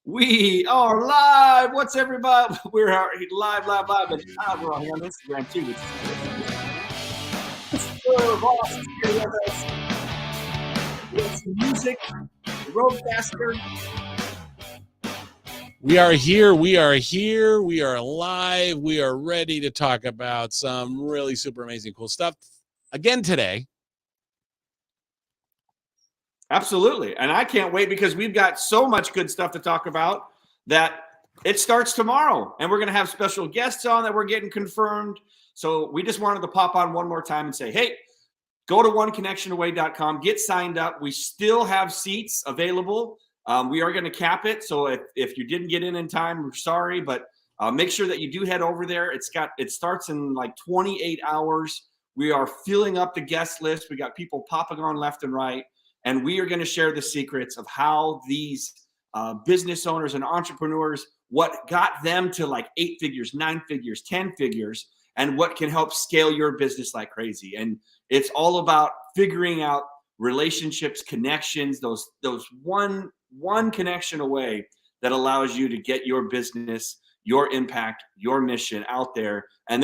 We are live. What's everybody? We're live, and we're on Instagram too. It's Ross is here with us. We got some music, the Roadcaster. We are here. We are here. We are live. We are ready to talk about some really super amazing, cool stuff again today. Absolutely. And I can't wait because we've got so much good stuff to talk about that it starts tomorrow. And we're going to have special guests on that we're getting confirmed. So we just wanted to pop on one more time and say, hey, go to oneconnectionaway.com, get signed up. We still have seats available. We are going to cap it. So if you didn't get in time, we're sorry, but make sure that you do head over there. It starts in like 28 hours. We are filling up the guest list. We got people popping on left and right. And we are going to share the secrets of how these business owners and entrepreneurs, what got them to like 8 figures, 9 figures, 10 figures, and what can help scale your business like crazy. And it's all about figuring out relationships, connections, those one connection away that allows you to get your business, your impact, your mission out there. And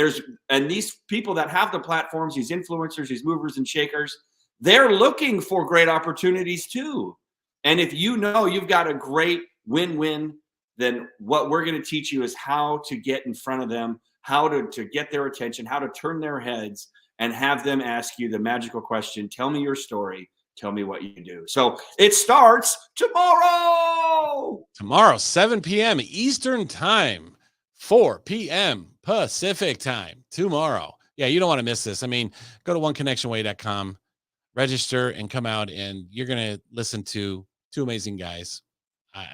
these people that have the platforms, these influencers, these movers and shakers, they're looking for great opportunities too. And if you know you've got a great win-win, then what we're going to teach you is how to get in front of them, how to get their attention, how to turn their heads and have them ask you the magical question, tell me your story, tell me what you do. So it starts tomorrow. Tomorrow, 7 p.m. Eastern time, 4 p.m. Pacific time tomorrow. Yeah, you don't want to miss this. I mean, go to oneconnectionaway.com. register and come out, and you're going to listen to two amazing guys.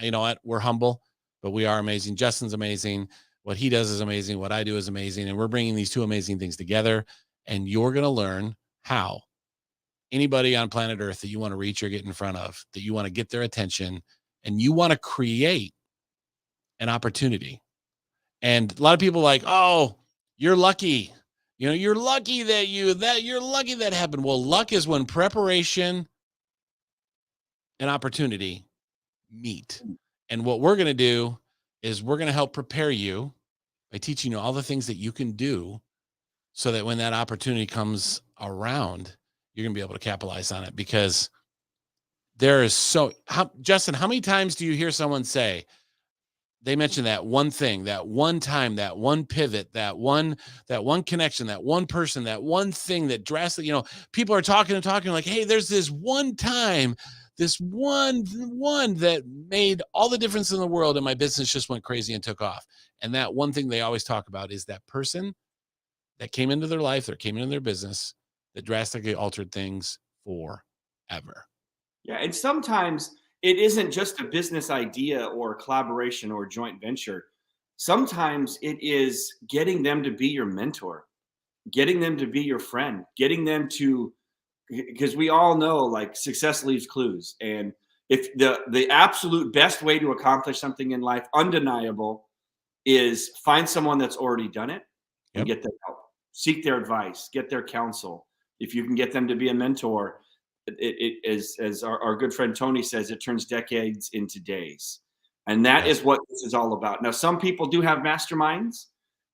You know what? We're humble, but we are amazing. Justin's amazing. What he does is amazing. What I do is amazing. And we're bringing these two amazing things together, and you're going to learn how anybody on planet Earth that you want to reach or get in front of, that you want to get their attention, and you want to create an opportunity. And a lot of people are like, oh, you're lucky. You know, you're lucky you're lucky that happened. Well, luck is when preparation and opportunity meet. And what we're going to do is we're going to help prepare you by teaching you all the things that you can do so that when that opportunity comes around, you're going to be able to capitalize on it. Because there is Justin, how many times do you hear someone say, they mentioned that one thing, that one time, that one pivot, that one connection, that one person, that one thing that drastically, people are talking like, hey, there's this one time, this one that made all the difference in the world, and my business just went crazy and took off. And that one thing they always talk about is that person that came into their life, that came into their business, that drastically altered things forever. Yeah, and sometimes it isn't just a business idea or a collaboration or a joint venture. Sometimes it is getting them to be your mentor, getting them to be your friend, getting them to, because we all know like success leaves clues. And if the absolute best way to accomplish something in life, undeniable, is find someone that's already done it and get their help, seek their advice, get their counsel. If you can get them to be a mentor, it is, as our good friend Tony says, it turns decades into days. And that is what this is all about. Now, some people do have masterminds,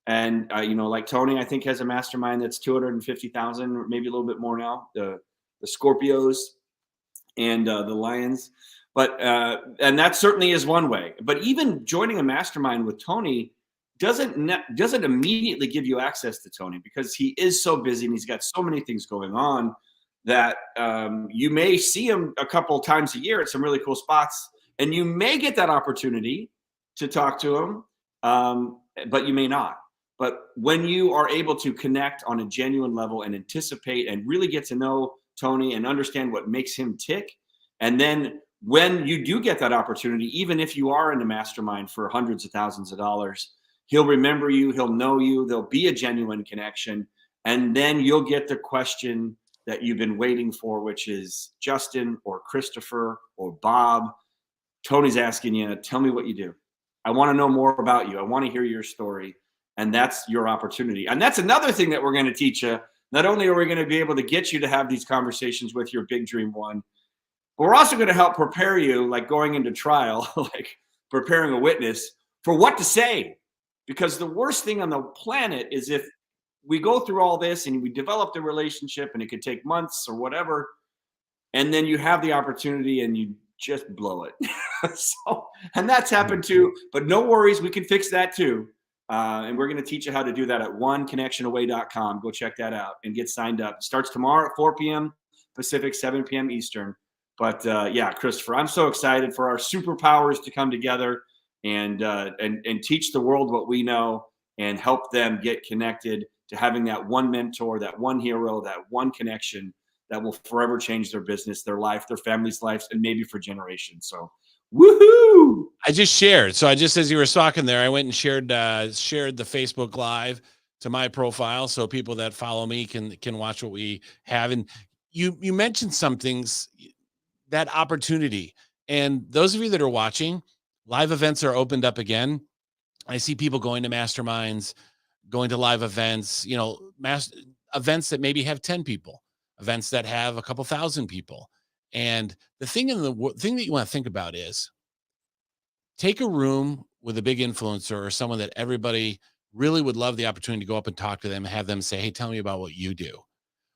and like Tony, I think has a mastermind that's 250,000, or maybe a little bit more now. The Scorpios and the Lions, but and that certainly is one way. But even joining a mastermind with Tony doesn't immediately give you access to Tony, because he is so busy and he's got so many things going on that you may see him a couple of times a year at some really cool spots, and you may get that opportunity to talk to him, but you may not. But when you are able to connect on a genuine level and anticipate and really get to know Tony and understand what makes him tick, and then when you do get that opportunity, even if you are in a mastermind for hundreds of thousands of dollars, he'll remember you, he'll know you, there'll be a genuine connection, and then you'll get the question that you've been waiting for, which is, Justin or Christopher or Bob, Tony's asking you, tell me what you do. I want to know more about you. I want to hear your story. And that's your opportunity. And that's another thing that we're going to teach you. Not only are we going to be able to get you to have these conversations with your big dream one, but we're also going to help prepare you, like going into trial, like preparing a witness for what to say. Because the worst thing on the planet is if we go through all this and we develop the relationship and it could take months or whatever, and then you have the opportunity and you just blow it. So, and that's happened too, but no worries, we can fix that too. And we're going to teach you how to do that at oneconnectionaway.com. Go check that out and get signed up. It starts tomorrow at 4 p.m. Pacific, 7 p.m. Eastern. But yeah, Christopher, I'm so excited for our superpowers to come together and teach the world what we know and help them get connected to having that one mentor, that one hero, that one connection that will forever change their business, their life, their family's lives, and maybe for generations. So, woohoo! I just shared. So I just, as you were talking there, I went and shared the Facebook Live to my profile, so people that follow me can watch what we have. And you mentioned some things, that opportunity. And those of you that are watching, live events are opened up again. I see people going to masterminds, going to live events, events that maybe have 10 people, events that have a couple thousand people. And the thing that you want to think about is, take a room with a big influencer or someone that everybody really would love the opportunity to go up and talk to them and have them say, hey, tell me about what you do.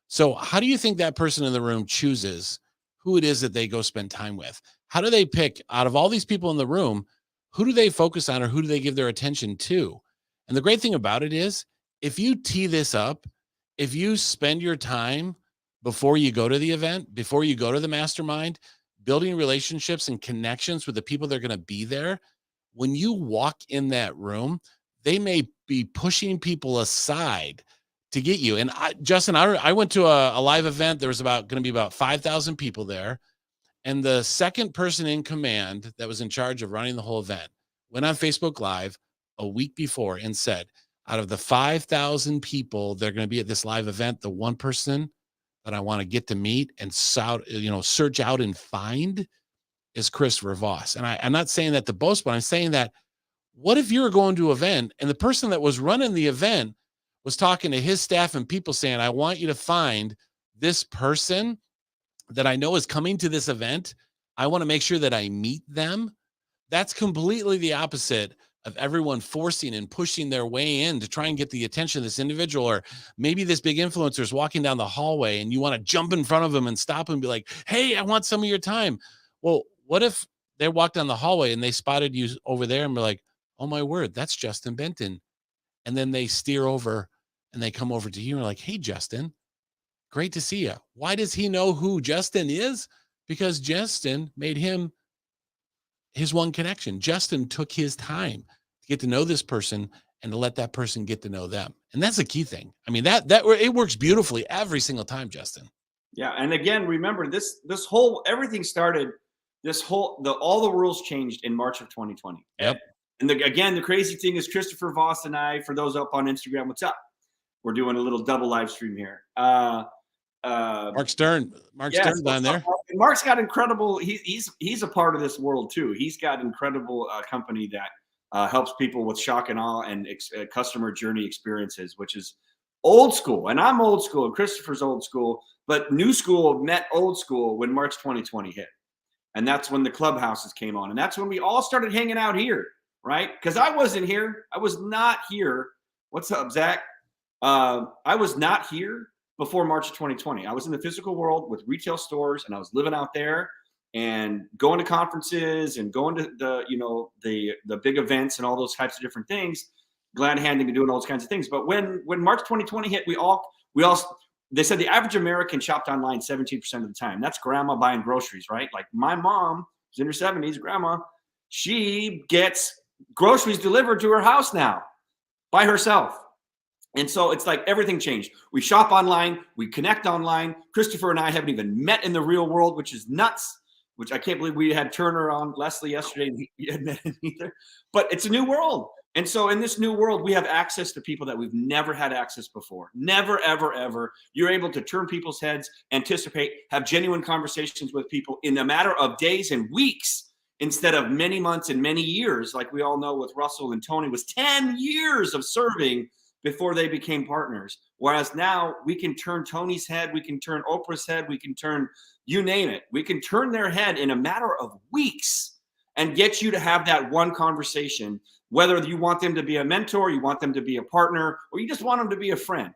So how do you think that person in the room chooses who it is that they go spend time with? How do they pick out of all these people in the room? Who do they focus on, or who do they give their attention to? And the great thing about it is, if you tee this up, if you spend your time before you go to the event, before you go to the mastermind, building relationships and connections with the people that are going to be there, when you walk in that room, they may be pushing people aside to get you. And Justin, I went to a live event. There was going to be about 5,000 people there. And the second person in command that was in charge of running the whole event went on Facebook Live a week before and said, out of the 5,000 people that are going to be at this live event, the one person that I want to get to meet and search out and find is Christopher Voss. And I'm not saying that to boast, but I'm saying that, what if you're going to an event and the person that was running the event was talking to his staff and people saying, I want you to find this person that I know is coming to this event. I want to make sure that I meet them. That's completely the opposite of everyone forcing and pushing their way in to try and get the attention of this individual. Or maybe this big influencer is walking down the hallway and you want to jump in front of him and stop him and be like, hey, I want some of your time. Well, what if they walked down the hallway and they spotted you over there and were like, oh my word, that's Justin Benton. And then they steer over and they come over to you and are like, hey, Justin, great to see you. Why does he know who Justin is? Because Justin made him his one connection. Justin took his time to get to know this person and to let that person get to know them. And that's a key thing. I mean, that it works beautifully every single time, Justin. Yeah. And again, remember everything started, all the rules changed in March of 2020. Yep. And the crazy thing is, Christopher Voss and I, for those up on Instagram, what's up? We're doing a little double live stream here. Mark Stern. Stern's down there. Mark's got incredible. He's a part of this world too. He's got incredible company that helps people with shock and awe and customer journey experiences, which is old school. And I'm old school, and Christopher's old school, but new school met old school when March 2020 hit, and that's when the clubhouses came on, and that's when we all started hanging out here, right? Because I wasn't here. I was not here. What's up, Zach? I was not here before March of 2020. I was in the physical world with retail stores, and I was living out there and going to conferences and going to the big events and all those types of different things, glad handing and doing all those kinds of things. But when March 2020 hit, they said the average American shopped online 17% of the time. That's grandma buying groceries, right? Like my mom, who's in her 70s, grandma, she gets groceries delivered to her house now by herself. And so it's like everything changed. We shop online, we connect online. Christopher and I haven't even met in the real world, which is nuts, which I can't believe we had Turner on Leslie yesterday and he hadn't met him either. But it's a new world. And so in this new world, we have access to people that we've never had access before. Never, ever, ever. You're able to turn people's heads, anticipate, have genuine conversations with people in a matter of days and weeks instead of many months and many years. Like we all know with Russell and Tony, was 10 years of serving before they became partners. Whereas now we can turn Tony's head, we can turn Oprah's head, we can turn, you name it. We can turn their head in a matter of weeks. and get you to have that one conversation, whether you want them to be a mentor, you want them to be a partner, or you just want them to be a friend.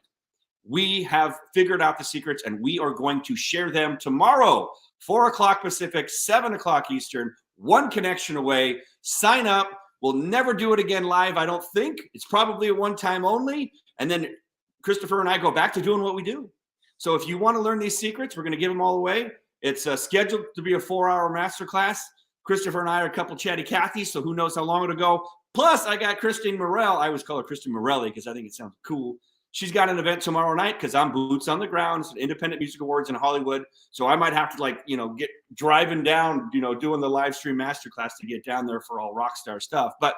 We have figured out the secrets, and we are going to share them tomorrow, 4 o'clock Pacific, 7 o'clock Eastern, one connection away. Sign up. We'll never do it again live, I don't think. It's probably a one-time only. And then Christopher and I go back to doing what we do. So if you want to learn these secrets, we're going to give them all away. It's scheduled to be a 4-hour masterclass. Christopher and I are a couple chatty Cathys, so who knows how long it'll go. Plus, I got Christine Morel. I always call her Kristen Morelli because I think it sounds cool. She's got an event tomorrow night because I'm boots on the ground. It's an Independent Music Awards in Hollywood. So I might have to get driving down, doing the live stream masterclass to get down there for all rock star stuff. But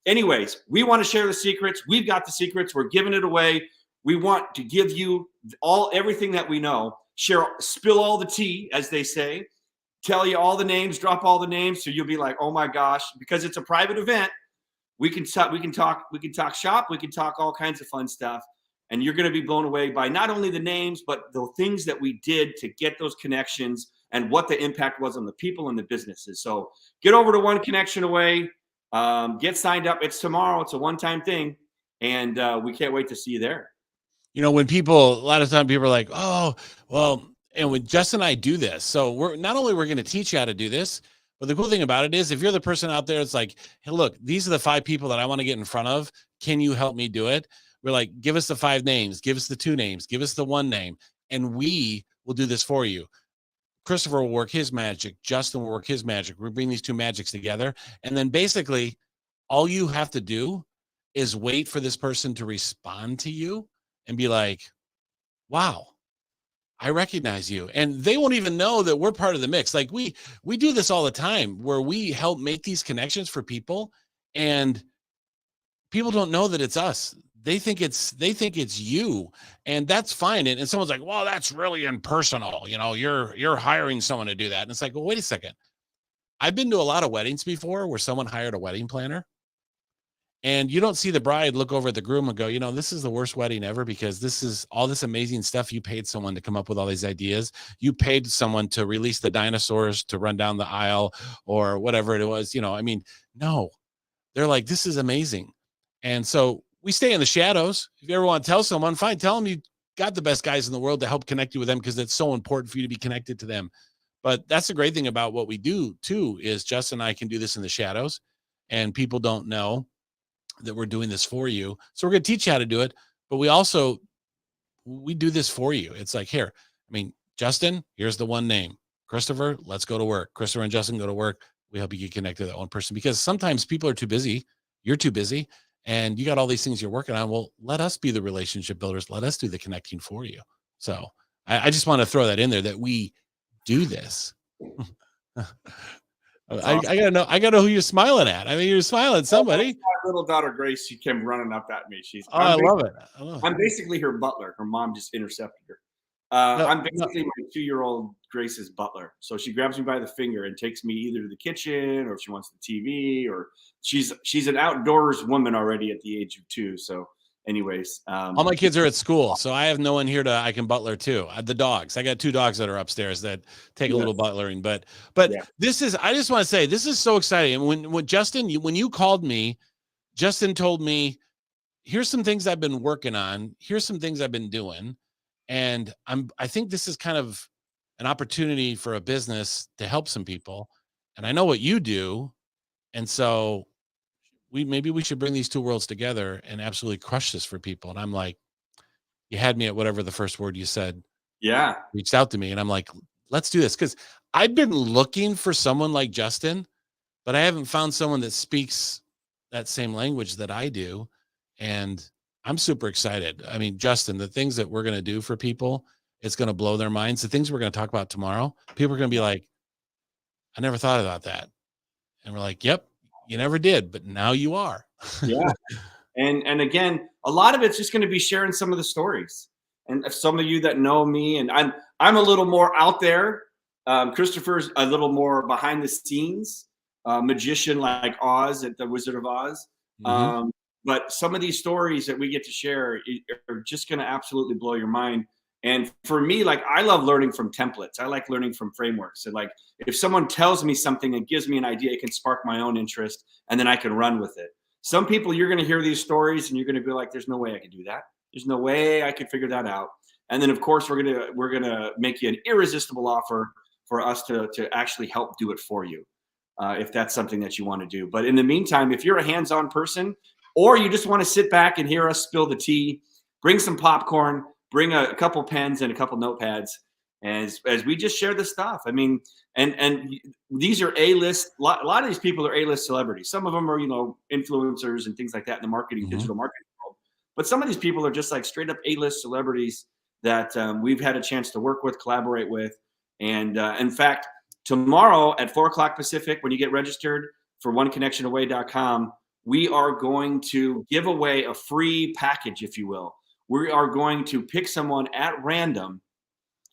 anyways, we want to share the secrets. We've got the secrets. We're giving it away. We want to give you everything that we know, spill all the tea, as they say, tell you all the names, drop all the names. So you'll be like, oh my gosh, because it's a private event. We can talk shop. We can talk all kinds of fun stuff. And you're going to be blown away by not only the names, but the things that we did to get those connections and what the impact was on the people and the businesses. So get over to One Connection Away. Get signed up. It's tomorrow. It's a one-time thing. And we can't wait to see you there. A lot of times people are like, oh, well, and when Justin and I do this, so we're going to teach you how to do this, but the cool thing about it is if you're the person out there, it's like, hey, look, these are the 5 people that I want to get in front of. Can you help me do it? We're like, give us the 5 names, give us the 2 names, give us the 1 name, and we will do this for you. Christopher will work his magic. Justin will work his magic. We'll bring these 2 magics together. And then basically all you have to do is wait for this person to respond to you and be like, wow, I recognize you. And they won't even know that we're part of the mix. Like we do this all the time where we help make these connections for people, and people don't know that it's us. They think it's you, and that's fine. And someone's like, well, that's really impersonal. You're hiring someone to do that. And it's like, well, wait a second. I've been to a lot of weddings before where someone hired a wedding planner, and you don't see the bride look over at the groom and go, this is the worst wedding ever because this is all this amazing stuff. You paid someone to come up with all these ideas. You paid someone to release the dinosaurs to run down the aisle or whatever it was. No, they're like, this is amazing. And so we stay in the shadows. If you ever want to tell someone, fine, tell them you got the best guys in the world to help connect you with them because it's so important for you to be connected to them. But that's the great thing about what we do too, is Justin and I can do this in the shadows, and people don't know that we're doing this for you. So we're going to teach you how to do it, but we do this for you. It's like, here, Justin, here's the 1 name. Christopher, let's go to work. Christopher and Justin go to work. We help you get connected to that one person because sometimes people are too busy. You're too busy. And you got all these things you're working on. Well, let us be the relationship builders. Let us do the connecting for you. So I just want to throw that in there that we do this. Awesome. I gotta know who you're smiling at. You're smiling at somebody. My little daughter Grace, she came running up at me. I love it. I'm basically her butler. Her mom just intercepted her. I'm basically my 2-year-old Grace's butler. So she grabs me by the finger and takes me either to the kitchen, or if she wants the TV, or she's an outdoors woman already at the age of 2. So anyways, all my kids are at school, so I have no one here I can butler too. The dogs, I got 2 dogs that are upstairs that take a little butlering, but this is, I just want to say, this is so exciting. And when Justin, when you called me, Justin told me, here's some things I've been working on. Here's some things I've been doing. And I think this is kind of an opportunity for a business to help some people. And I know what you do. And so maybe we should bring these 2 worlds together and absolutely crush this for people. And I'm like, you had me at whatever the first word you said. Yeah. Reached out to me, and I'm like, let's do this. Because I've been looking for someone like Justin, but I haven't found someone that speaks that same language that I do. And I'm super excited. Justin, the things that we're going to do for people, it's going to blow their minds. The things we're going to talk about tomorrow, people are going to be like, I never thought about that. And we're like, yep, you never did, but now you are. Yeah. And again, a lot of it's just going to be sharing some of the stories. And if some of you that know me, and I'm a little more out there. Christopher's a little more behind the scenes, magician like Oz at the Wizard of Oz. Mm-hmm. But some of these stories that we get to share are just going to absolutely blow your mind. And for me, like, I love learning from templates. I like learning from frameworks. So like, if someone tells me something and gives me an idea, it can spark my own interest, and then I can run with it. Some people, you're going to hear these stories and you're going to be like, there's no way I could do that. There's no way I could figure that out. And then of course we're gonna make you an irresistible offer for us to actually help do it for you, if that's something that you want to do. But in the meantime, if you're a hands-on person, or you just want to sit back and hear us spill the tea, bring some popcorn, bring a couple pens and a couple notepads as we just share the stuff. I mean, and these are A-list. A lot of these people are A-list celebrities. Some of them are, influencers and things like that in the marketing, Mhm. digital marketing world. But some of these people are just like straight up A-list celebrities that we've had a chance to work with, collaborate with. And in fact, tomorrow at 4 o'clock Pacific, when you get registered for oneconnectionaway.com, we are going to give away a free package, if you will. We are going to pick someone at random,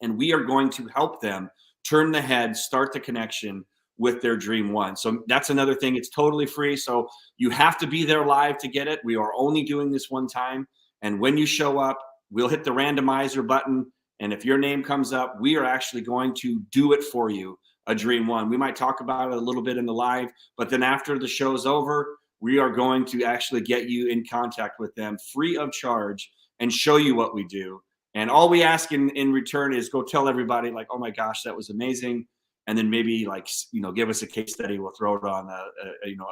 and we are going to help them turn the head, start the connection with their dream one. So that's another thing. It's totally free. So you have to be there live to get it. We are only doing this one time. And when you show up, we'll hit the randomizer button. And if your name comes up, we are actually going to do it for you, a dream one. We might talk about it a little bit in the live, but then after the show's over, we are going to actually get you in contact with them free of charge and show you what we do. And all we ask in return is go tell everybody, like, oh my gosh, that was amazing. And then maybe, like, give us a case study. We'll throw it on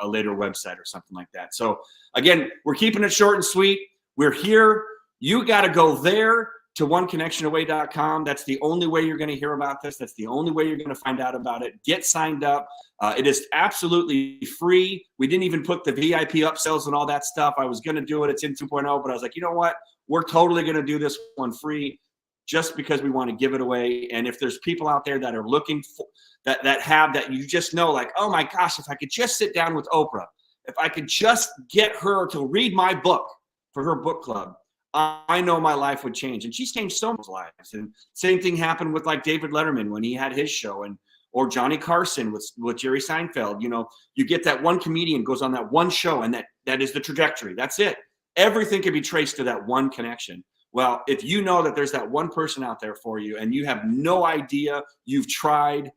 a later website or something like that. So again, we're keeping it short and sweet. We're here. You got to go there to oneconnectionaway.com. That's the only way you're going to hear about this. That's the only way you're going to find out about it. Get signed up. It is absolutely free. We didn't even put the VIP upsells and all that stuff. I was going to do it. It's in 2.0, but I was like, you know what? We're totally going to do this one free just because we want to give it away. And if there's people out there that are looking for that you just know, like, oh my gosh, if I could just sit down with Oprah, if I could just get her to read my book for her book club, I know my life would change. And she's changed so much lives. And same thing happened with like David Letterman when he had his show, or Johnny Carson with Jerry Seinfeld. You get that one comedian goes on that one show, and that is the trajectory. That's it. Everything can be traced to that one connection. Well, if you know that there's that one person out there for you and you have no idea, you've tried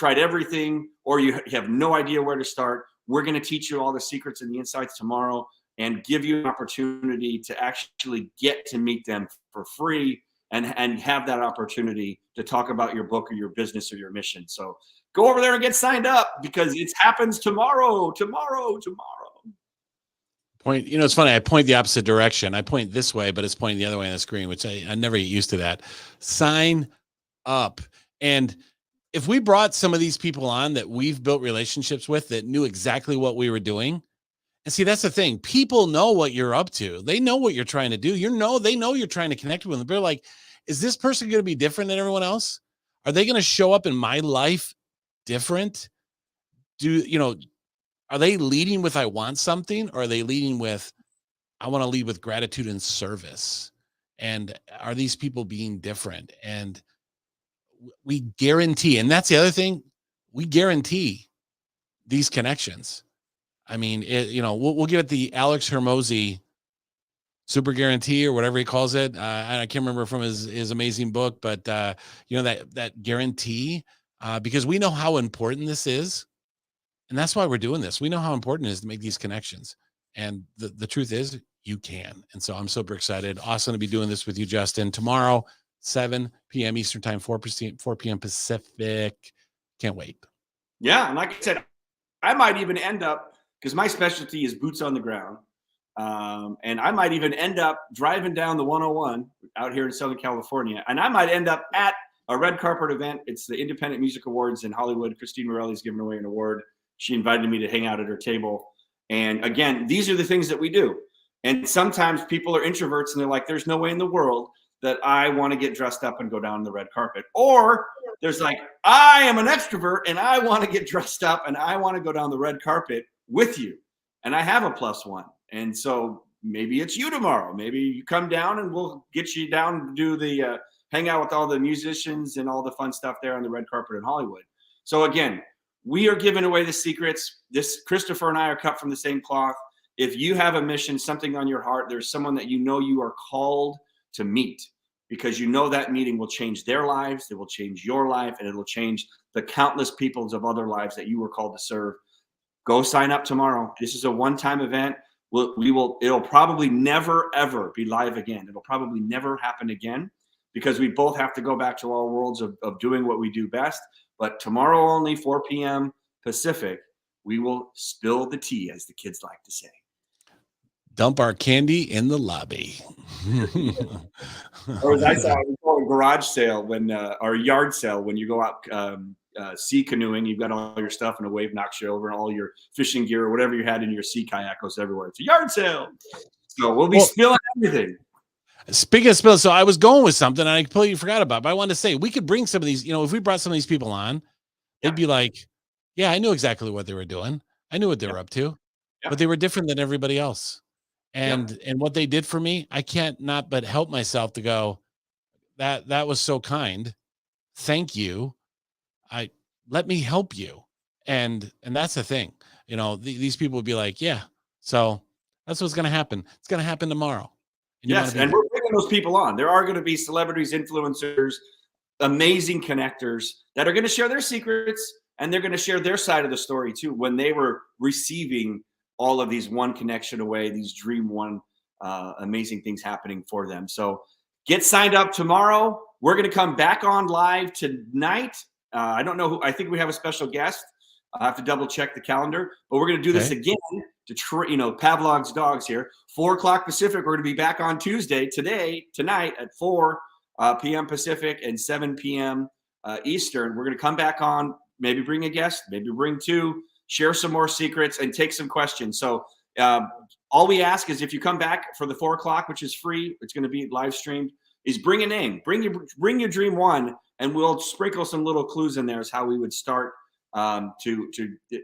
everything, or you have no idea where to start, we're going to teach you all the secrets and the insights tomorrow and give you an opportunity to actually get to meet them for free and have that opportunity to talk about your book or your business or your mission. So go over there and get signed up, because it happens tomorrow. Point, it's funny. I point the opposite direction. I point this way, but it's pointing the other way on the screen, which I never get used to that. Sign up. And if we brought some of these people on that we've built relationships with that knew exactly what we were doing, and see, that's the thing. People know what you're up to. They know what you're trying to do. They know you're trying to connect with them. They're like, is this person going to be different than everyone else? Are they going to show up in my life different? Are they leading with I want something, or are they leading with I want to lead with gratitude and service? And are these people being different? And we guarantee, and that's the other thing, we guarantee these connections. I mean, we'll give it the Alex Hormozi super guarantee or whatever he calls it. I can't remember from his amazing book, but that guarantee, because we know how important this is. And that's why we're doing this. We know how important it is to make these connections. And the truth is, you can. And so I'm super excited. Awesome to be doing this with you, Justin. Tomorrow, 7 p.m. Eastern time, 4 p.m. Pacific. Can't wait. Yeah. And like I said, I might even end up, because my specialty is boots on the ground. And I might even end up driving down the 101 out here in Southern California. And I might end up at a red carpet event. It's the Independent Music Awards in Hollywood. Christine Morelli's giving away an award. She invited me to hang out at her table. And again, these are the things that we do. And sometimes people are introverts and they're like, there's no way in the world that I want to get dressed up and go down the red carpet. Or there's like, I am an extrovert and I want to get dressed up and I want to go down the red carpet with you. And I have a +1. And so maybe it's you tomorrow. Maybe you come down and we'll get you down to do the hang out with all the musicians and all the fun stuff there on the red carpet in Hollywood. So again, we are giving away the secrets. Christopher and I are cut from the same cloth. If you have a mission, something on your heart, there's someone that you know you are called to meet. because you know that meeting will change their lives, it will change your life, and it'll change the countless peoples of other lives that you were called to serve. Go sign up tomorrow. This is a one-time event. It'll probably never, ever be live again. It'll probably never happen again because we both have to go back to our worlds of doing what we do best. But tomorrow only, 4 p.m. Pacific, we will spill the tea, as the kids like to say. Dump our candy in the lobby. Or as I saw, we call it garage sale or yard sale when you go out sea canoeing. You've got all your stuff and a wave knocks you over, and all your fishing gear or whatever you had in your sea kayak goes everywhere. It's a yard sale. So we'll be spilling everything. Speaking of spills, so I was going with something and I completely forgot about it, but I wanted to say we could bring some of these, if we brought some of these people on, they'd be like, yeah, I knew exactly what they were doing. I knew what they were up to, but they were different than everybody else. And what they did for me, I can't not but help myself to go, that was so kind. Thank you. Let me help you. And that's the thing, these people would be like, yeah, so that's what's going to happen. It's going to happen tomorrow. And and we're bringing those people on. There are going to be celebrities, influencers, amazing connectors that are going to share their secrets, and they're going to share their side of the story too, when they were receiving all of these one connection away, these Dream One amazing things happening for them. So get signed up tomorrow. We're going to come back on live tonight. I don't know who. I think we have a special guest. I have to double check the calendar, but we're going to do this again to Pavlov's dogs here. 4 o'clock Pacific. We're going to be back on Tuesday tonight at 4 p.m. Pacific and 7 p.m. Eastern. We're going to come back on, maybe bring a guest, maybe bring 2, share some more secrets, and take some questions. So all we ask is if you come back for the 4 o'clock, which is free, it's going to be live streamed, is bring a name, bring your Dream One, and we'll sprinkle some little clues in there as how we would start to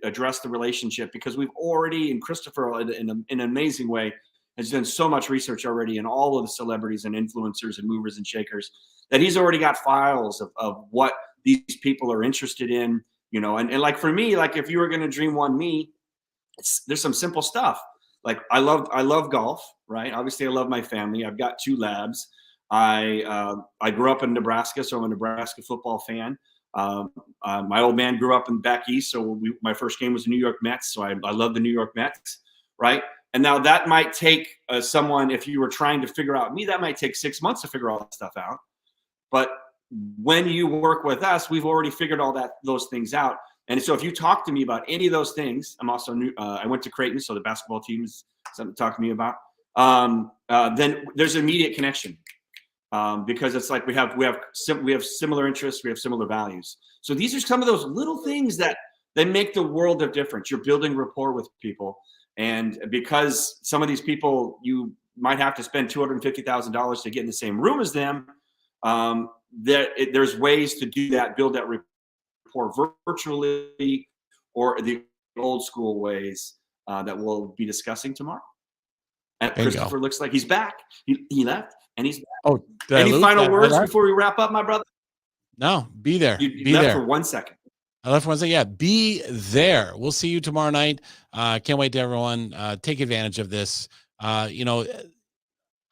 address the relationship, because we've already, and Christopher in an amazing way has done so much research already in all of the celebrities and influencers and movers and shakers, that he's already got files of what these people are interested in, and like for me, like if you were going to Dream One me, there's some simple stuff. Like I love golf, right? Obviously I love my family. I've got 2 labs. I grew up in Nebraska, so I'm a Nebraska football fan. My old man grew up in back east, so my first game was the New York Mets, so I love the New York Mets, right? And now that might take someone, if you were trying to figure out me, that might take 6 months to figure all that stuff out. But when you work with us, we've already figured those things out. And so if you talk to me about any of those things, I'm also new. I went to Creighton, so the basketball team is something to talk to me about. Then there's an immediate connection. Because it's like we have similar interests, we have similar values. So these are some of those little things that they make the world of difference. You're building rapport with people, and because some of these people you might have to spend $250,000 to get in the same room as them, there's ways to do that, build that rapport virtually or the old school ways that we'll be discussing tomorrow. And Christopher looks like he's back. He left. And he's back. Oh, any final words before we wrap up, my brother? No, be there. You left for 1 second. I left for 1 second. Yeah, be there. We'll see you tomorrow night. Can't wait to everyone take advantage of this. I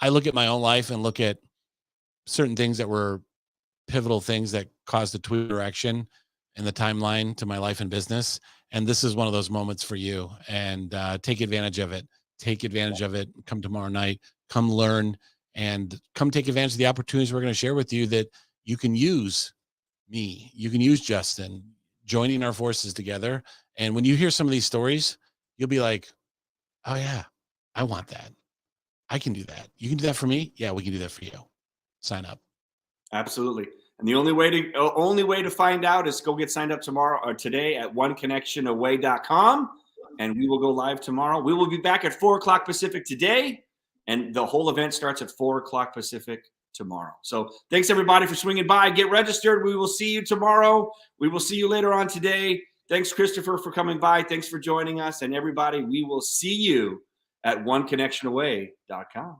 look at my own life and look at certain things that were pivotal things that caused a tweet direction in the timeline to my life and business. And this is one of those moments for you. And take advantage of it. Take advantage of it. Come tomorrow night. Come learn. And come take advantage of the opportunities we're going to share with you that you can use me. You can use Justin joining our forces together. And when you hear some of these stories, you'll be like, oh yeah, I want that. I can do that. You can do that for me. Yeah, we can do that for you. Sign up. Absolutely. And the only way to find out is go get signed up tomorrow or today at oneconnectionaway.com. And we will go live tomorrow. We will be back at 4 o'clock Pacific today. And the whole event starts at 4 o'clock Pacific tomorrow. So thanks everybody for swinging by. Get registered. We will see you tomorrow. We will see you later on today. Thanks, Christopher, for coming by. Thanks for joining us. And everybody, we will see you at oneconnectionaway.com.